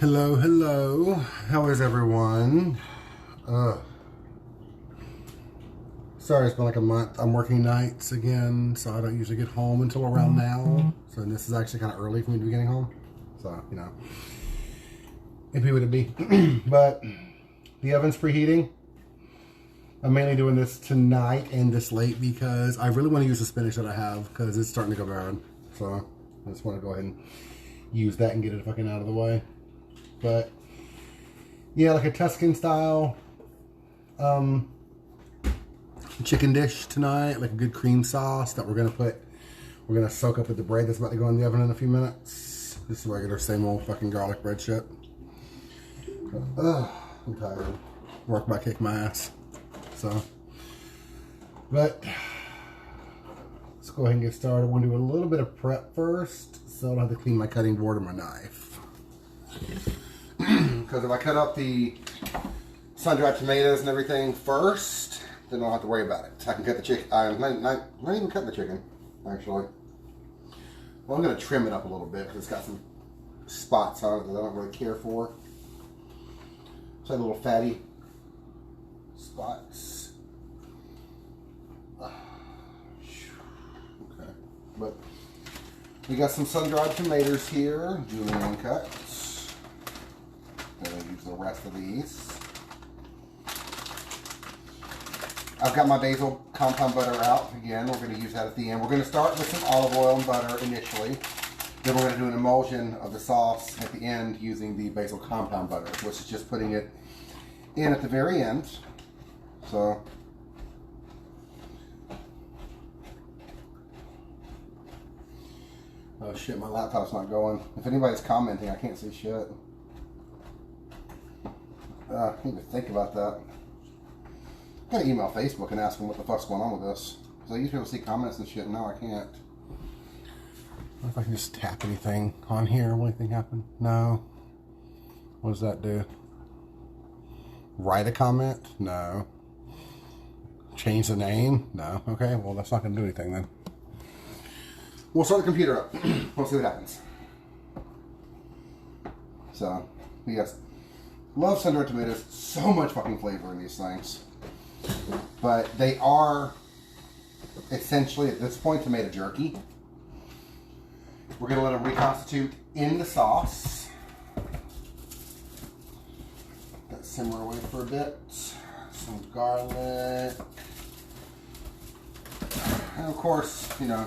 Hello, hello. How is everyone? Sorry, it's been like a month. I'm working nights again, so I don't usually get home until around now. So this is actually kind of early for me to be getting home. So, you know, if would it be? But the oven's preheating. I'm mainly doing this tonight and this late because I really want to use the spinach that I have because it's starting to go bad. So I just want to go ahead and use that and get it fucking out of the way. But yeah, like a Tuscan style chicken dish tonight, like a good cream sauce that we're gonna soak up with the bread that's about to go in the oven in a few minutes. This is regular same old fucking garlic bread shit. I'm tired. Work by kick my ass. So, but let's go ahead and get started. We're gonna do a little bit of prep first, so I don't have to clean my cutting board and my knife. Because if I cut up the sun-dried tomatoes and everything first, then I don't have to worry about it. I can cut the chicken. I'm not even cutting the chicken, actually. Well, I'm going to trim it up a little bit because it's got some spots on it that I don't really care for. It's like little fatty spots. Okay, but we got some sun-dried tomatoes here, julienne cuts. I'm going to use the rest of these. I've got my basil compound butter out. Again, we're going to use that at the end. We're going to start with some olive oil and butter initially. Then we're going to do an emulsion of the sauce at the end using the basil compound butter, which is just putting it in at the very end. So, oh shit, my laptop's not going. If anybody's commenting, I can't see shit. I need to think about that. I'm going to email Facebook and ask them what the fuck's going on with this. Because I used to be able to see comments and shit, and now I can't. What if I can just tap anything on here? Will anything happen? No. What does that do? Write a comment? No. Change the name? No. Okay, well that's not going to do anything then. We'll start the computer up. We'll see what happens. So, yes. Love sun-dried tomatoes. So much fucking flavor in these things. But they are essentially, at this point, tomato jerky. We're going to let them reconstitute in the sauce. Let that simmer away for a bit. Some garlic. And of course, you know,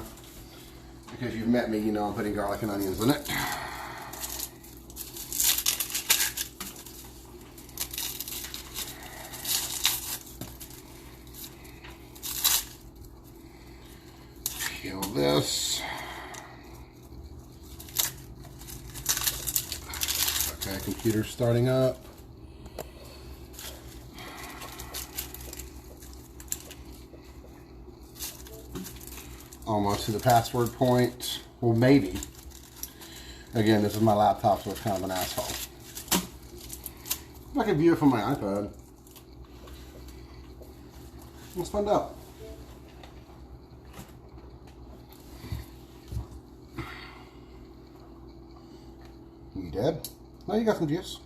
because you've met me, you know I'm putting garlic and onions in it. Peel this. Okay, computer's starting up. Almost to the password point. Well, maybe. Again, this is my laptop, so it's kind of an asshole. I can view it from my iPad. Let's find out. You dead? No, you got some juice.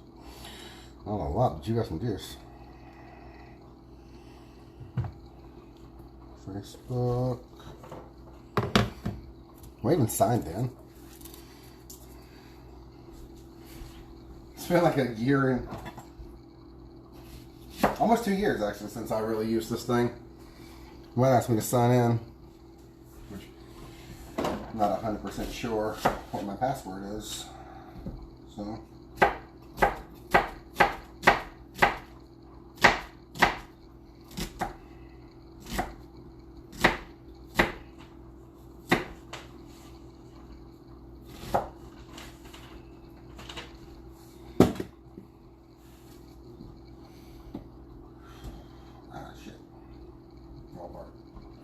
Not a lot, but you got some juice. Facebook. We even signed in. It's been like a year and almost 2 years actually since I really used this thing. Well, asked me to sign in, which I'm not 100% sure what my password is. So.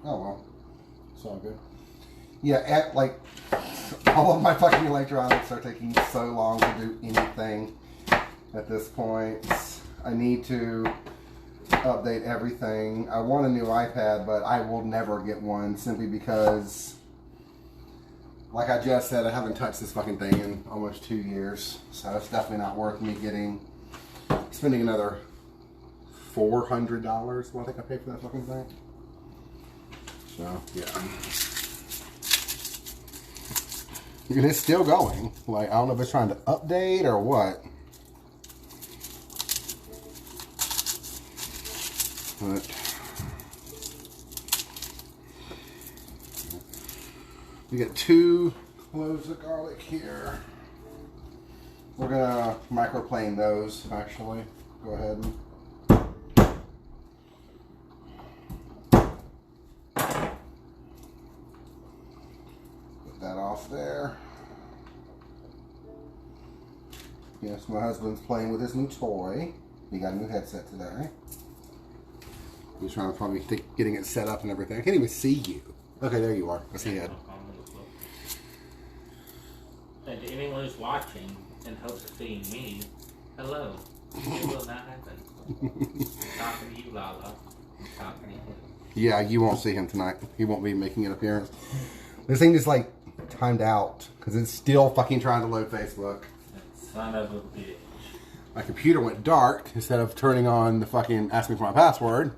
Oh well, it's all good. Yeah, like all of my fucking electronics are taking so long to do anything at this point. I need to update everything. I want a new iPad, but I will never get one simply because like I just said, I haven't touched this fucking thing in almost 2 years. So it's definitely not worth me spending another $400. What I think I paid for that fucking thing. So, yeah. And it's still going. Like, I don't know if it's trying to update or what. But we got 2 cloves of garlic here. We're gonna microplane those, actually. Go ahead and put that off there. Yes, my husband's playing with his new toy. He got a new headset today. He's trying to probably getting it set up and everything. I can't even see you. Okay, there you are. I see it. And to anyone who's watching in hopes of seeing me, hello. It will not happen. I'm talking to you, Lala. I'm talking to you. Yeah, you won't see him tonight. He won't be making an appearance. This thing is like timed out because it's still fucking trying to load Facebook. Son of a bitch. My computer went dark instead of turning on the fucking ask me for my password.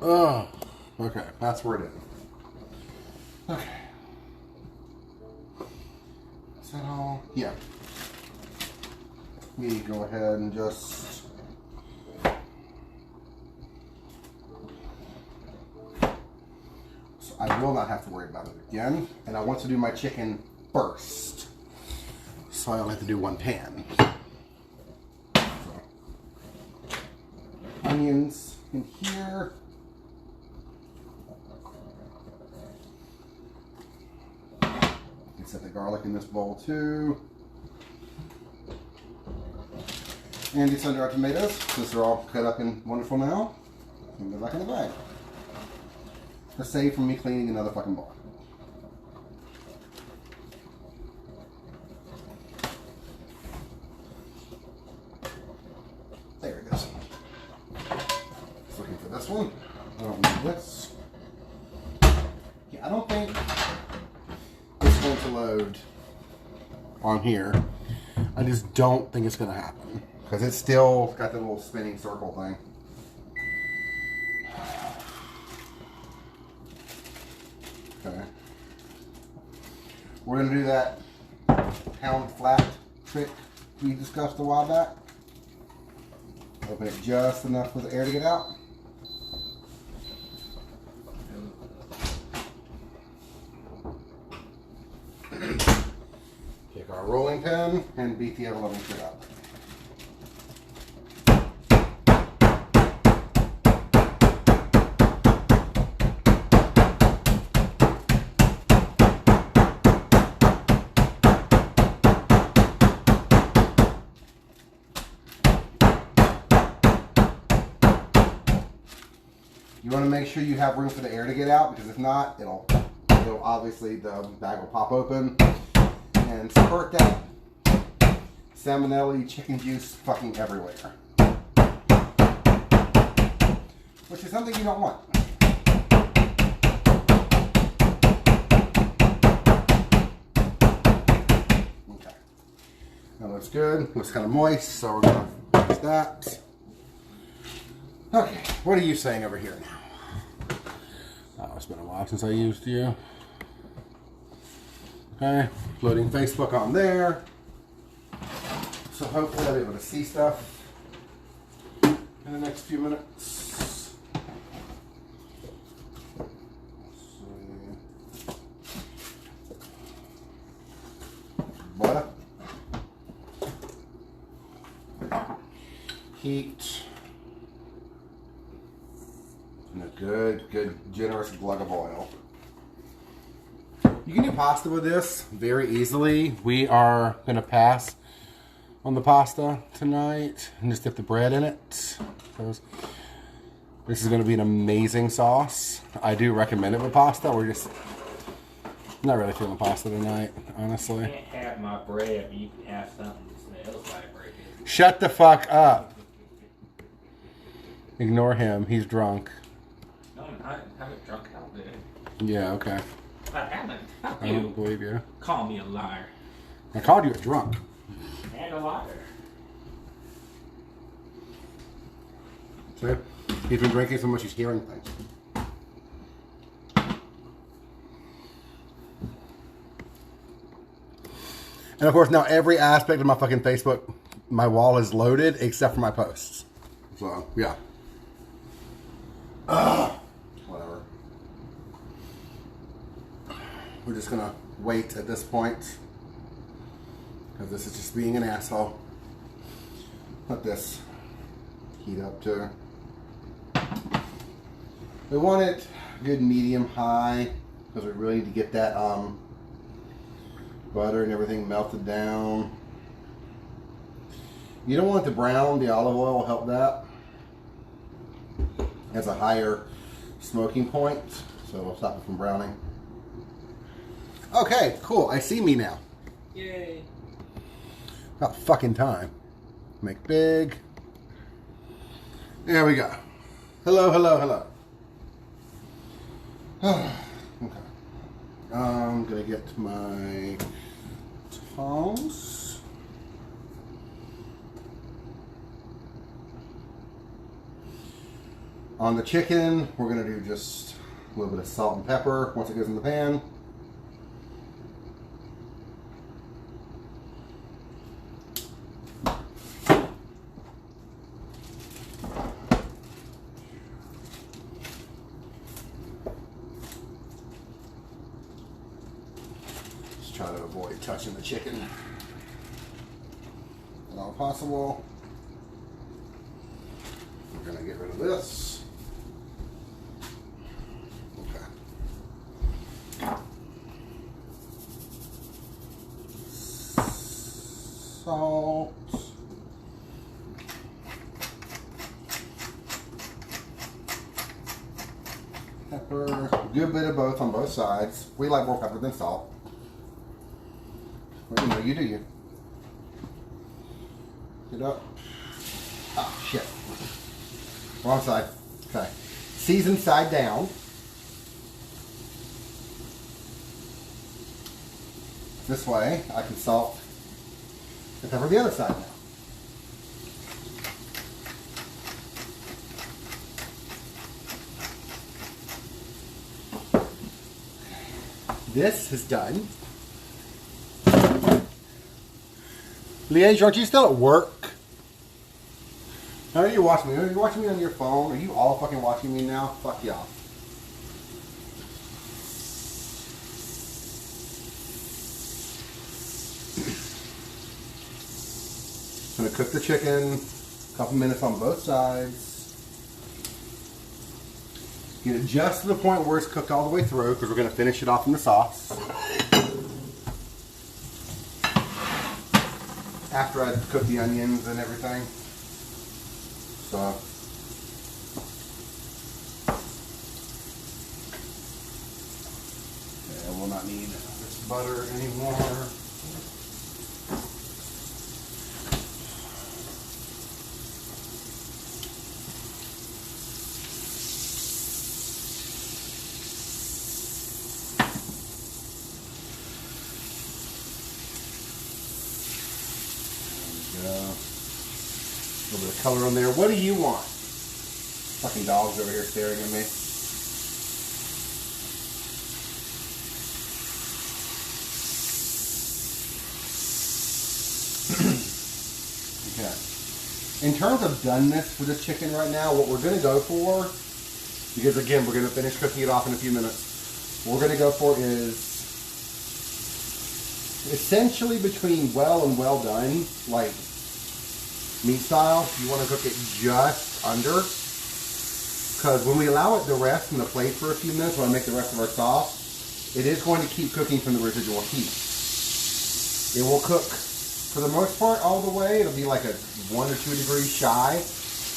Oh, okay. Password in. Okay. Is that all? Yeah. We go ahead and just. So I will not have to worry about it again. And I want to do my chicken first. So I only have to do 1 pan. So. Onions in here. Set the garlic in this bowl too. And these under our tomatoes, since they're all cut up and wonderful now. And they're back in the bag. To save from me cleaning another fucking bowl. There it goes. Just looking for this one. I don't need this. Yeah, I don't think going to load on here. I just don't think it's going to happen because it's still got the little spinning circle thing. Okay. We're going to do that pound flat trick we discussed a while back. Open it just enough for the air to get out. Take our rolling pin and beat the ever-loving shit up. You want to make sure you have room for the air to get out because if not, it'll obviously the bag will pop open and squirt that salmonella chicken juice fucking everywhere. Which is something you don't want. Okay. That looks good. Looks kind of moist, so we're going to fix that. Okay, what are you saying over here now? Oh, it's been a while since I used you. Okay, loading Facebook on there. So hopefully I'll be able to see stuff in the next few minutes. Butter. Heat. And a good, generous glug of oil. You can do pasta with this very easily. We are going to pass on the pasta tonight and just dip the bread in it. So this is going to be an amazing sauce. I do recommend it with pasta. We're just not really feeling pasta tonight, honestly. You can't have my bread, but you can have something that smells like bread. Shut the fuck up. Ignore him. He's drunk. No, I'm not. I haven't drunk all day. Yeah, okay. I haven't. How I you don't believe you. call me a liar I called you a drunk. and a liar? See? He's been drinking so much he's hearing things. And of course, now every aspect of my fucking Facebook, my wall is loaded except for my posts. So, yeah. Whatever. We're just gonna wait at this point. Because this is just being an asshole. Let this heat up too. We want it good medium high because we really need to get that butter and everything melted down. You don't want it to brown. The olive oil will help that. It has a higher smoking point, so it'll stop it from browning. Okay, cool. I see me now. Yay. About fucking time. Make big. There we go. Hello, hello, hello. Okay. I'm gonna get my tongs. On the chicken, we're gonna do just a little bit of salt and pepper once it goes in the pan. Try to avoid touching the chicken at all possible. We're going to get rid of this. Okay. Salt. Pepper. Good bit of both on both sides. We like more pepper than salt. You know, you do you. Get up. Oh, shit. Wrong side. Okay. Season side down. This way, I can salt and pepper the other side now. This is done. Liege, aren't you still at work? How are you watching me? Are you watching me on your phone? Are you all fucking watching me now? Fuck y'all. I'm gonna cook the chicken a couple minutes on both sides. Get it just to the point where it's cooked all the way through because we're gonna finish it off in the sauce. After I cook the onions and everything. So. Okay, we'll not need this butter anymore. A little bit of color on there. What do you want? Fucking dogs over here staring at me. Okay. In terms of doneness for this chicken right now, what we're going to go for, because again, we're going to finish cooking it off in a few minutes, what we're going to go for is essentially between well and well done, like meat style. You want to cook it just under, because when we allow it to rest in the plate for a few minutes while I make the rest of our sauce, it is going to keep cooking from the residual heat. It will cook for the most part all the way. It'll be like a 1 or 2 degrees shy,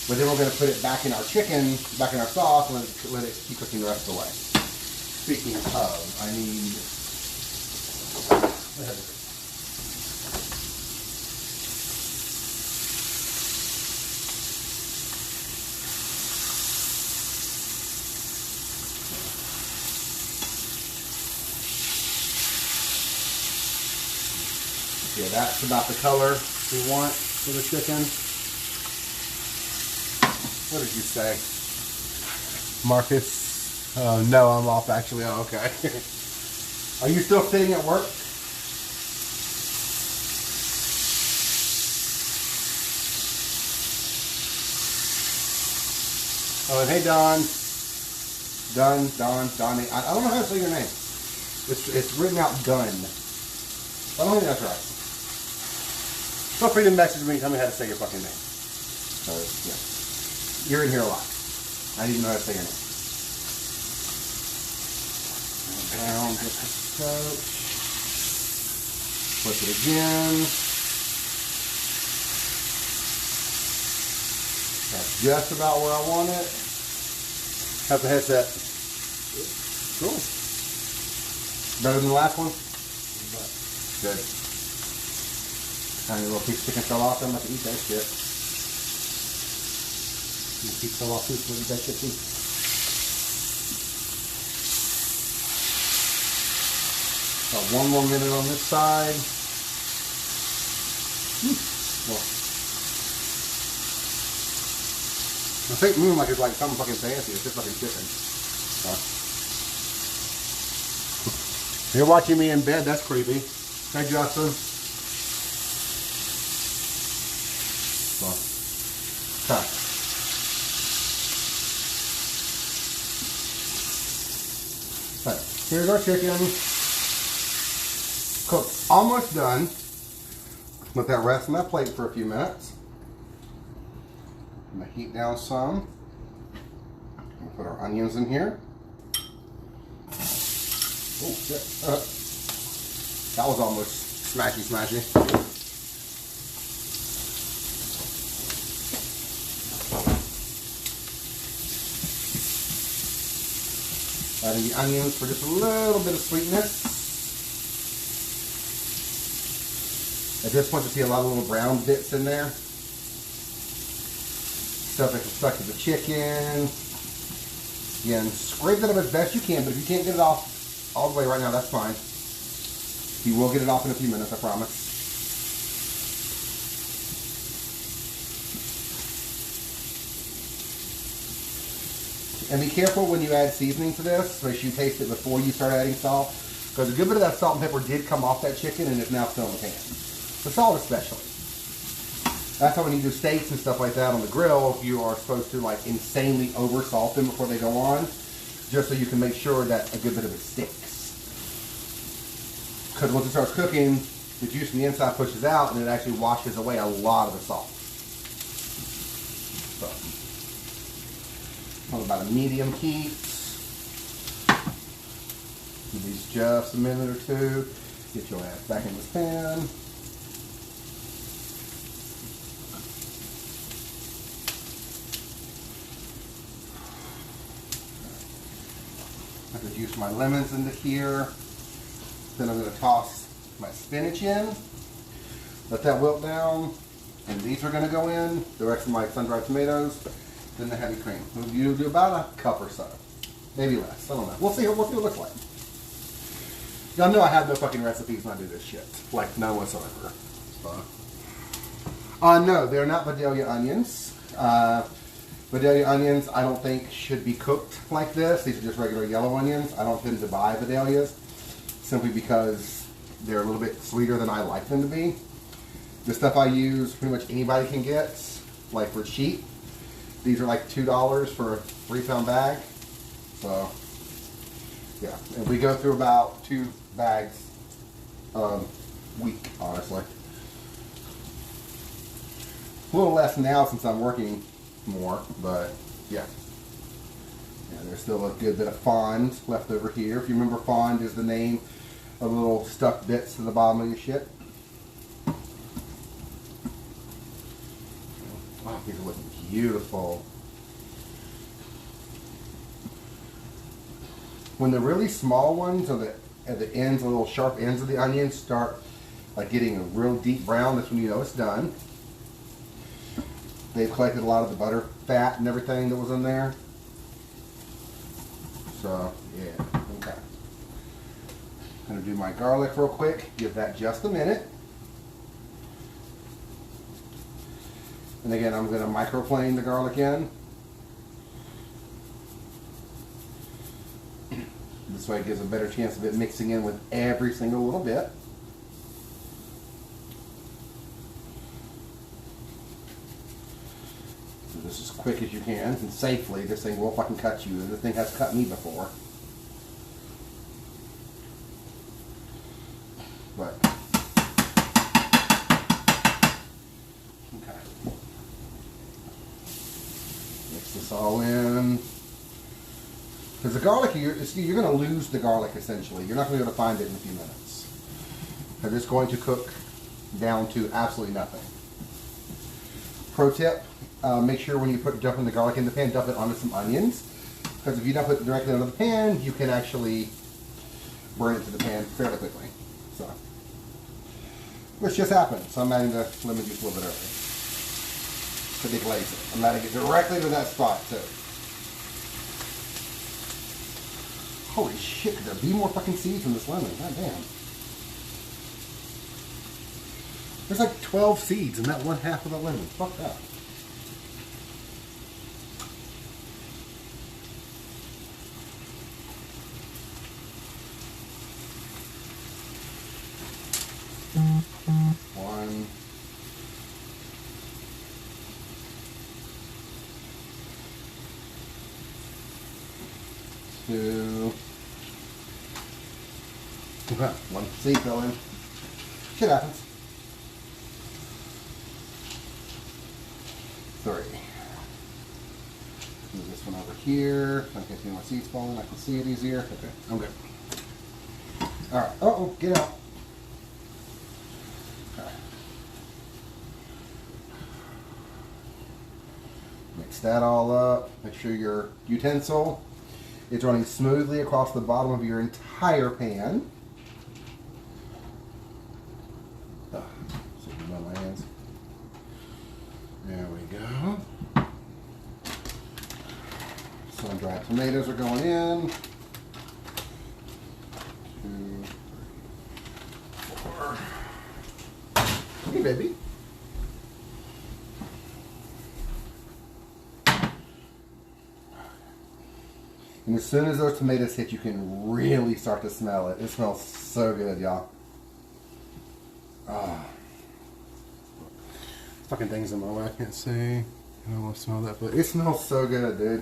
but then we're going to put it back in our chicken, back in our sauce, and let it keep cooking the rest of the way. Speaking of, I need Yeah, that's about the color we want for the chicken. What did you say? Marcus? No, I'm off actually. Oh, okay. Are you still sitting at work? Oh, and hey, Don. Donnie. I don't know how to say your name. It's written out Dunn. I don't think that's right. Feel free to message me and tell me how to say your fucking name. Yeah. You're in here a lot. I didn't know how to say your name. Down, just a touch. Flip it again. That's just about where I want it. How's the headset? Cool. Better than the last one? Good. Tiny little piece of chicken fell off. I'm about to eat that shit. Piece fell off too, so eat that shit too. Got one more minute on this side. Well, I think Moonlight is like something fucking fancy. It's just fucking chicken. You're watching me in bed. That's creepy. Hey, Justin. Okay. Okay. Here's our chicken. Cooked. Almost done. Let that rest on that plate for a few minutes. I'm going to heat down some. We'll put our onions in here. Oh, shit. That was almost smashy. Adding the onions for just a little bit of sweetness. At this point, you see a lot of little brown bits in there. Stuff that can stuck to the chicken. Again, scrape it up as best you can, but if you can't get it off all the way right now, that's fine. You will get it off in a few minutes, I promise. And be careful when you add seasoning to this. Make sure you taste it before you start adding salt. Because a good bit of that salt and pepper did come off that chicken and is now still in the pan. The salt especially. That's how when you do steaks and stuff like that on the grill, you are supposed to like insanely over salt them before they go on. Just so you can make sure that a good bit of it sticks. Because once it starts cooking, the juice from the inside pushes out and it actually washes away a lot of the salt. So, on about a medium heat. Give these just a minute or two. Get your ass back in this pan. I could use my lemons into here. Then I'm going to toss my spinach in. Let that wilt down. And these are going to go in. The rest of my sun-dried tomatoes. Then the heavy cream. You do about a cup or so. Maybe less. I don't know. We'll see what it looks like. Y'all know I have no fucking recipes when I do this shit. Like, none whatsoever. So. No, they're not Vidalia onions. Vidalia onions, I don't think should be cooked like this. These are just regular yellow onions. I don't tend to buy Vidalias simply because they're a little bit sweeter than I like them to be. The stuff I use, pretty much anybody can get, like for cheap. These are like $2 for a 3-pound bag. So, yeah. And we go through about 2 bags a week, honestly. A little less now since I'm working more, but yeah. Yeah, there's still a good bit of fond left over here. If you remember, fond is the name of the little stuck bits to the bottom of your shit. Wow, these are looking beautiful. When the really small ones are at the ends, the little sharp ends of the onions start like getting a real deep brown, that's when you know it's done. They've collected a lot of the butter fat and everything that was in there. So, yeah, okay. I'm going to do my garlic real quick. Give that just a minute. And again, I'm going to microplane the garlic in. This way it gives a better chance of it mixing in with every single little bit. Do this as quick as you can and safely. This thing will fucking cut you. This thing has cut me before. But okay. Mix this all in. Because the garlic, you're going to lose the garlic essentially. You're not going to be able to find it in a few minutes. Because it's going to cook down to absolutely nothing. Pro tip, make sure when you put dumping the garlic in the pan, dump it onto some onions. Because if you dump it directly into the pan, you can actually burn it to the pan fairly quickly. So, which just happened. So I'm adding the lemon juice a little bit early to deglaze it. I'm adding it directly to that spot too. Holy shit, could there be more fucking seeds in this lemon? God damn. There's like 12 seeds in that one half of the lemon. Fuck that. One. Two. Okay, one seed fell in. Shit happens. Three. Move this one over here. In case any more seeds fall in, I can see it easier. Okay, I'm good. Alright. Uh-oh, get out. Okay. Mix that all up. Make sure your utensil is running smoothly across the bottom of your entire pan. My hands. There we go. Some dried tomatoes are going in. 2, 3, 4. Hey, baby. And as soon as those tomatoes hit, you can really start to smell it. It smells so good, y'all. Ah. Fucking things in my way I can't see. I don't want to smell that, but it smells so good, dude.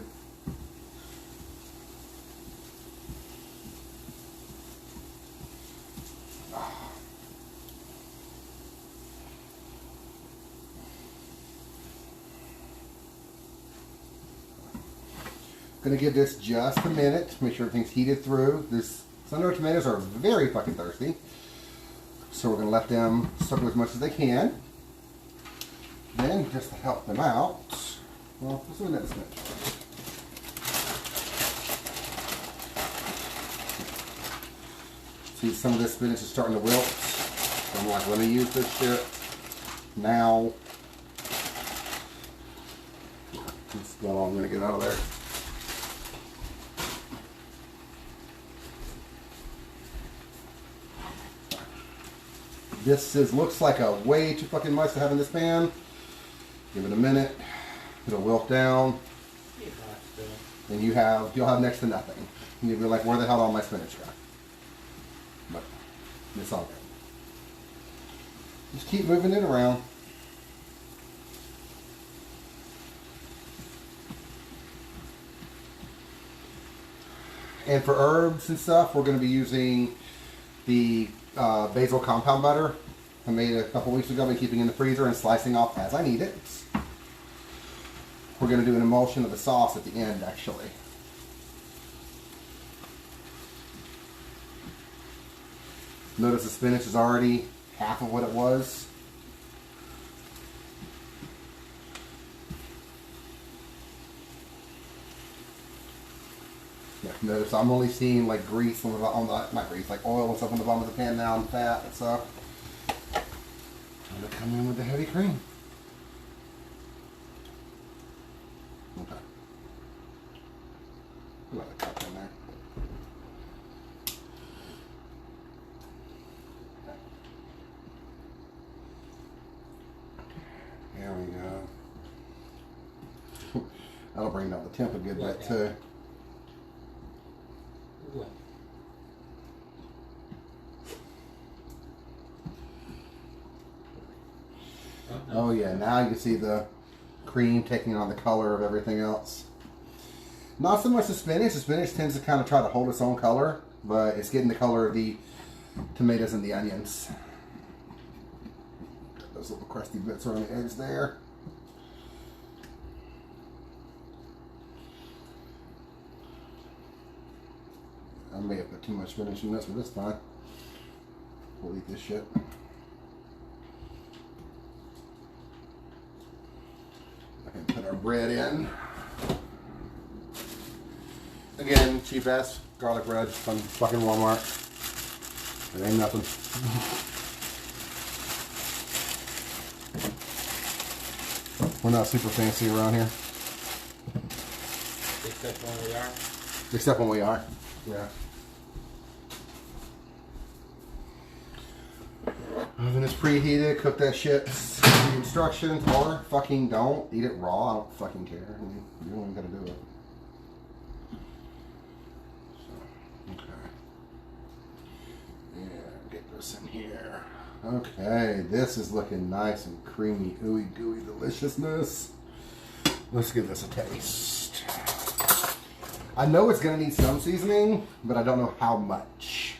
Gonna give this just a minute. Make sure everything's heated through. Some of our tomatoes are very fucking thirsty, so we're gonna let them soak as much as they can. Then, just to help them out, well, let's do that a minute. See, some of this spinach is starting to wilt. So I'm like, let me use this shit now. That's about all I'm going to get out of there. Looks like a way too fucking much to have in this pan. Give it a minute. It'll wilt down. And you'll have next to nothing. And you'll be like, where the hell did all my spinach go? But it's all good. Just keep moving it around. And for herbs and stuff, we're going to be using the basil compound butter I made a couple weeks ago. I've been keeping in the freezer and slicing off as I need it. We're going to do an emulsion of the sauce at the end, actually. Notice the spinach is already half of what it was. Yeah, notice I'm only seeing like grease on not grease, like oil and stuff on the bottom of the pan now and fat and stuff. I'm going to come in with the heavy cream. Okay. Let it cup in there. There we go. That'll bring down the temp a good bit too. Oh yeah, now you can see the cream taking on the color of everything else. Not so much the spinach. The spinach tends to kind of try to hold its own color, but it's getting the color of the tomatoes and the onions. Got those little crusty bits around the edge there. I may have put too much spinach in this, but it's fine. We'll eat this shit. I can put our bread in. Again, cheap ass garlic bread from fucking Walmart. It ain't nothing. We're not super fancy around here. Except when we are. Except when we are. Yeah. Oven is preheated. Cook that shit. The instructions, or fucking don't eat it raw. I don't fucking care. I mean, you don't even gotta do it. So, okay. Yeah, get this in here. Okay, this is looking nice and creamy, ooey gooey deliciousness. Let's give this a taste. I know it's gonna need some seasoning, but I don't know how much.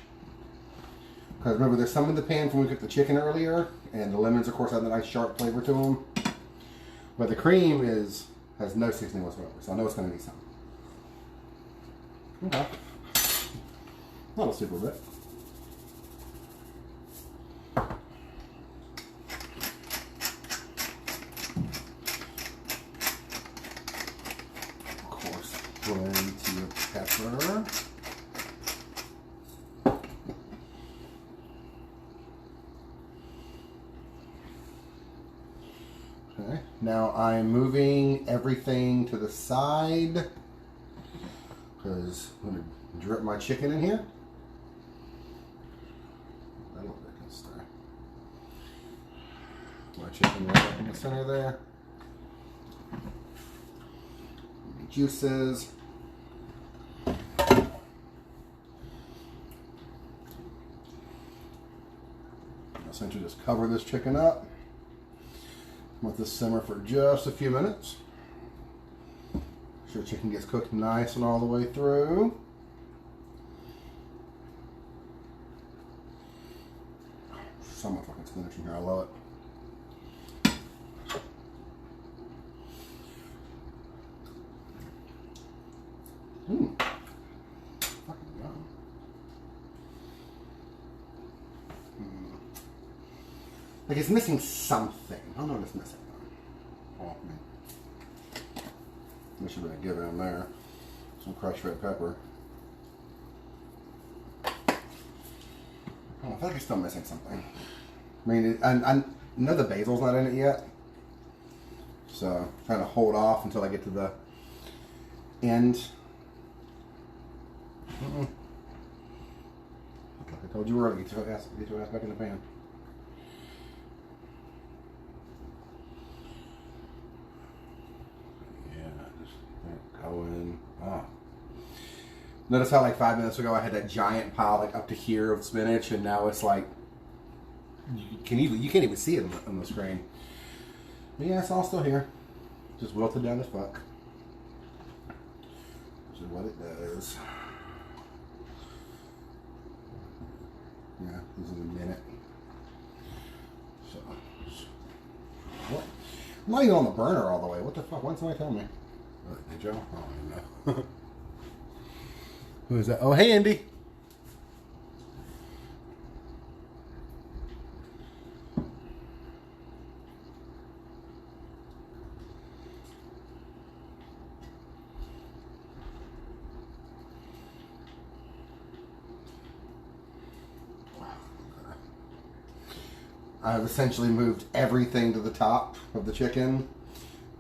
Because remember, there's some in the pan from when we cooked the chicken earlier, and the lemons, of course, have a nice sharp flavor to them. But the cream has no seasoning whatsoever, so I know it's going to need some. Okay. Not a super bit. Of course, plenty of pepper. Okay. Now I'm moving everything to the side because I'm going to drip my chicken in here. A little bit can stir. My chicken right up in the center there. Juices. Essentially just cover this chicken up. Let this simmer for just a few minutes. Make sure chicken gets cooked nice and all the way through. So much fucking spinach in here, I love it. Fucking yum. Like it's missing something. I don't know what it's missing. Oh, man. We should really give it in there some crushed red pepper. Oh, I feel like it's still missing something. I mean, I know the basil's not in it yet, so I'm trying to hold off until I get to the end. Like I told you earlier, get your ass back in the pan. Going. Oh. Notice how like 5 minutes ago I had that giant pile like up to here of spinach, and now it's like you can't even see it on the screen. But yeah, it's all still here, just wilted down as fuck. Which is what it does. Yeah, this is a minute. So what? I'm not even on the burner all the way. What the fuck? Why didn't somebody tell me? Did y'all? I don't even know. Who is that? Oh, hey, Andy. I've essentially moved everything to the top of the chicken.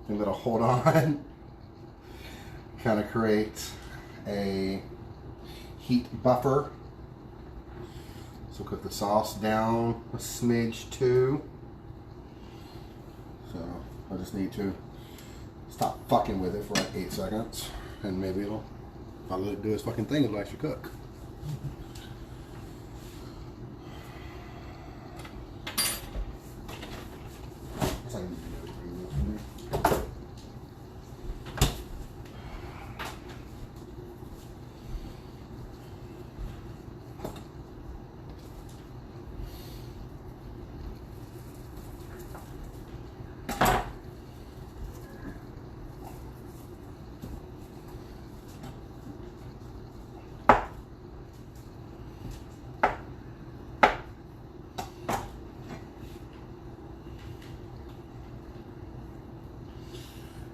I'm going to hold on. Kind of create a heat buffer. So cook the sauce down a smidge too. So I just need to stop fucking with it for like 8 seconds, and maybe it'll, if I let it do its fucking thing, it'll actually cook.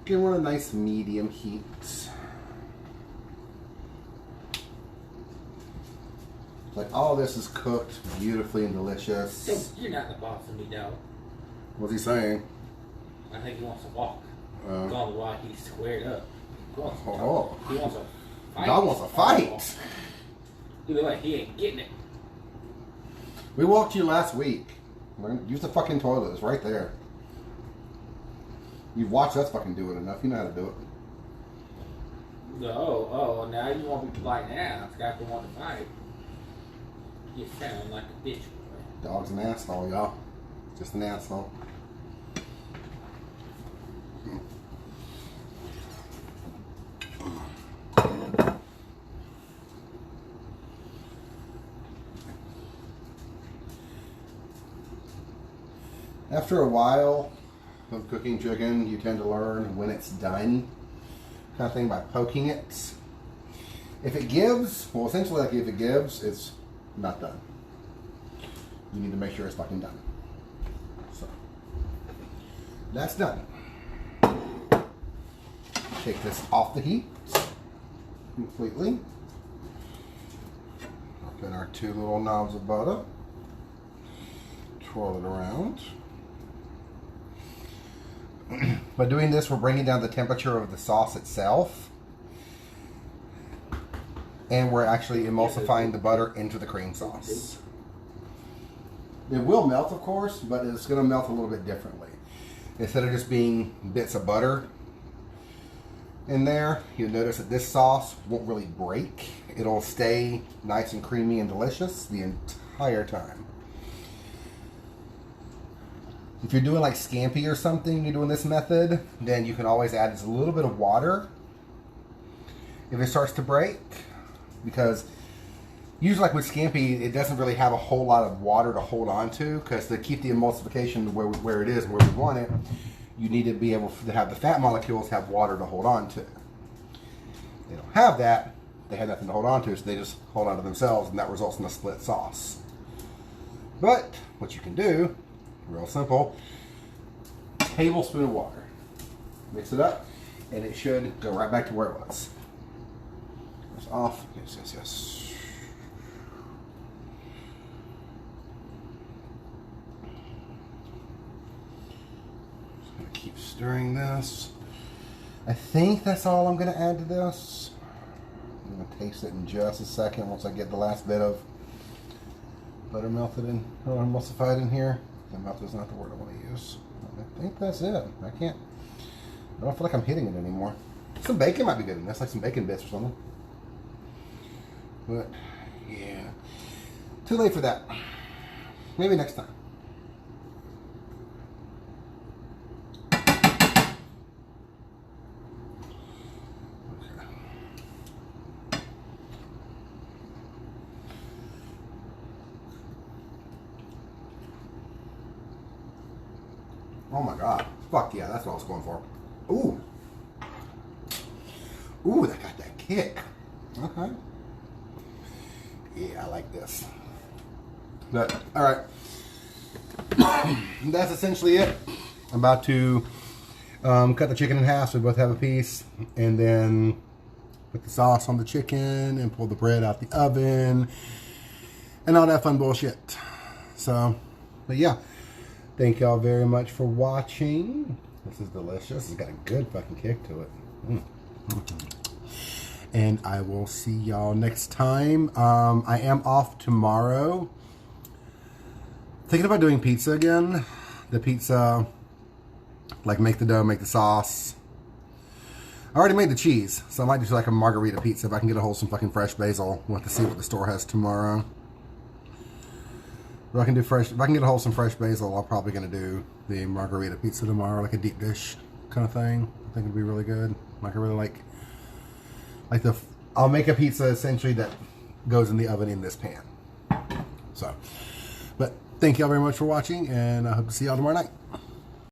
Give it a nice medium heat. Like all this is cooked beautifully and delicious. You're not the boss of me, dog. What's he saying? I think he wants to walk. Gone while he's squared up. He wants to Oh. He wants to fight. Dog wants to fight. He look like he ain't getting it. We walked you last week. Use the fucking toilet. It's right there. You've watched us fucking do it enough. You know how to do it. Oh, now you want me to fight now. This guy want to fight. You sound like a bitch boy. Dog's an asshole, y'all. Just an asshole. After a while of cooking chicken, you tend to learn when it's done, kind of thing, by poking it. If it gives, well, essentially, like if it gives, it's not done. You need to make sure it's fucking done. So, that's done. Take this off the heat completely. Put in our 2 little knobs of butter. Twirl it around. By doing this, we're bringing down the temperature of the sauce itself. And we're actually emulsifying the butter into the cream sauce. It will melt, of course, but it's going to melt a little bit differently. Instead of just being bits of butter in there, you'll notice that this sauce won't really break. It'll stay nice and creamy and delicious the entire time. If you're doing like scampi or something, you're doing this method, then you can always add just a little bit of water if it starts to break. Because usually like with scampi, it doesn't really have a whole lot of water to hold on to, because to keep the emulsification where it is, where we want it, you need to be able to have the fat molecules have water to hold on to. They don't have that, they have nothing to hold on to, so they just hold on to themselves, and that results in a split sauce. But what you can do, real simple, tablespoon of water. Mix it up, and it should go right back to where it was. It's off. Yes, yes, yes. Just gonna keep stirring this. I think that's all I'm gonna add to this. I'm gonna taste it in just a second once I get the last bit of butter melted in, or emulsified in here. Melt is not the word I want to use. I think that's it. I don't feel like I'm hitting it anymore. Some bacon might be good in this, like some bacon bits or something. But, yeah. Too late for that. Maybe next time. Oh my god. Fuck yeah, that's what I was going for. Ooh. Ooh, that got that kick. Okay. Yeah, I like this. But, alright. That's essentially it. I'm about to cut the chicken in half so we both have a piece. And then put the sauce on the chicken and pull the bread out the oven. And all that fun bullshit. So, but yeah. Thank y'all very much for watching. This is delicious. It's got a good fucking kick to it. And I will see y'all next time. I am off tomorrow. Thinking about doing pizza again. The pizza, like make the dough, make the sauce, I already made the cheese, so I might do like a margarita pizza if I can get a hold of some fucking fresh basil. We'll have to see what the store has tomorrow. If I can get a hold of some fresh basil, I'm probably gonna do the margarita pizza tomorrow, like a deep dish kind of thing. I think it'd be really good. Like I really like I'll make a pizza essentially that goes in the oven in this pan. So, but thank y'all very much for watching, and I hope to see y'all tomorrow night.